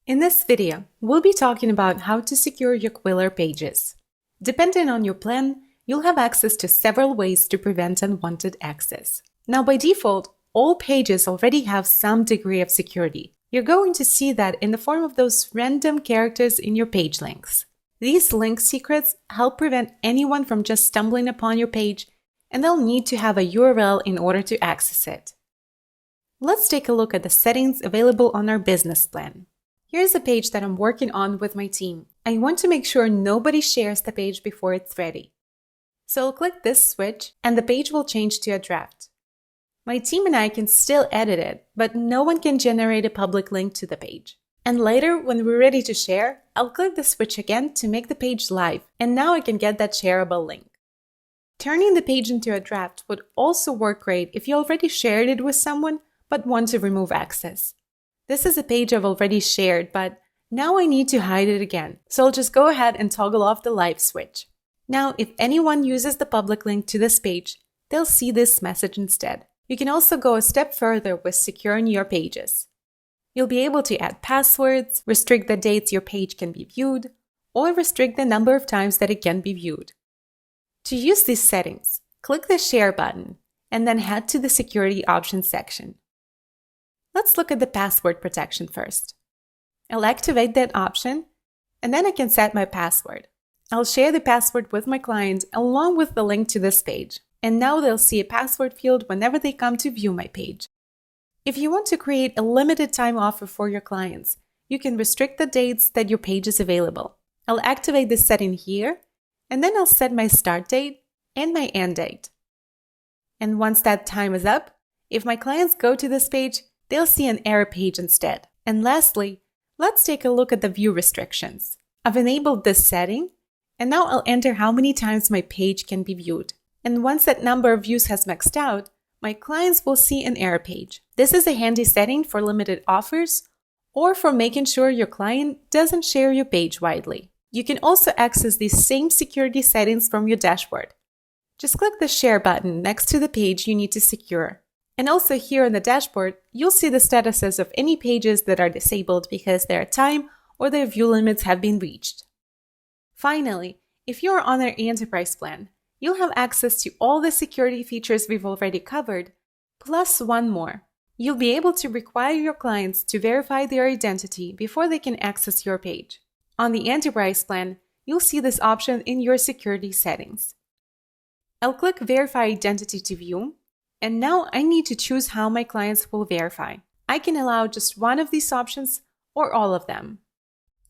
In this video, we'll be talking about how to secure your Qwilr pages. Depending on your plan, you'll have access to several ways to prevent unwanted access. Now, by default, all pages already have some degree of security. You're going to see that in the form of those random characters in your page links. These link secrets help prevent anyone from just stumbling upon your page, and they'll need to have a URL in order to access it. Let's take a look at the settings available on our business plan. Here's a page that I'm working on with my team. I want to make sure nobody shares the page before it's ready. So I'll click this switch and the page will change to a draft. My team and I can still edit it, but no one can generate a public link to the page. And later, when we're ready to share, I'll click the switch again to make the page live, and now I can get that shareable link. Turning the page into a draft would also work great if you already shared it with someone but want to remove access. This is a page I've already shared, but now I need to hide it again. So I'll just go ahead and toggle off the live switch. Now, if anyone uses the public link to this page, they'll see this message instead. You can also go a step further with securing your pages. You'll be able to add passwords, restrict the dates your page can be viewed, or restrict the number of times that it can be viewed. To use these settings, click the Share button and then head to the Security Options section. Let's look at the password protection first. I'll activate that option, and then I can set my password. I'll share the password with my client along with the link to this page, and now they'll see a password field whenever they come to view my page. If you want to create a limited time offer for your clients, you can restrict the dates that your page is available. I'll activate this setting here, and then I'll set my start date and my end date. And once that time is up, if my clients go to this page, they'll see an error page instead. And lastly, let's take a look at the view restrictions. I've enabled this setting, and now I'll enter how many times my page can be viewed. And once that number of views has maxed out, my clients will see an error page. This is a handy setting for limited offers or for making sure your client doesn't share your page widely. You can also access these same security settings from your dashboard. Just click the Share button next to the page you need to secure. And also here in the dashboard, you'll see the statuses of any pages that are disabled because their time or their view limits have been reached. Finally, if you're on our enterprise plan, you'll have access to all the security features we've already covered, plus one more. You'll be able to require your clients to verify their identity before they can access your page. On the enterprise plan, you'll see this option in your security settings. I'll click Verify Identity to view. And now I need to choose how my clients will verify. I can allow just one of these options or all of them.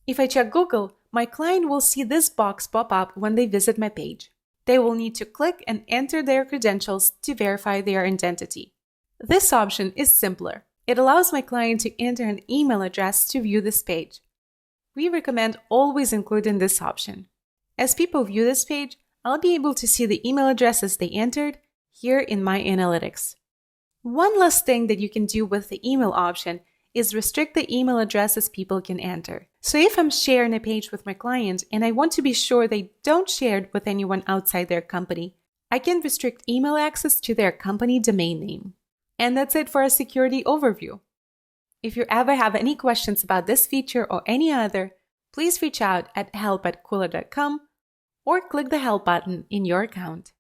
If I check Google, my client will see this box pop up when they visit my page. They will need to click and enter their credentials to verify their identity. This option is simpler. It allows my client to enter an email address to view this page. We recommend always including this option. As people view this page, I'll be able to see the email addresses they entered here in my analytics. One last thing that you can do with the email option is restrict the email addresses people can enter. So if I'm sharing a page with my client and I want to be sure they don't share it with anyone outside their company, I can restrict email access to their company domain name. And that's it for a security overview. If you ever have any questions about this feature or any other, please reach out at help@qwilr.com or click the Help button in your account.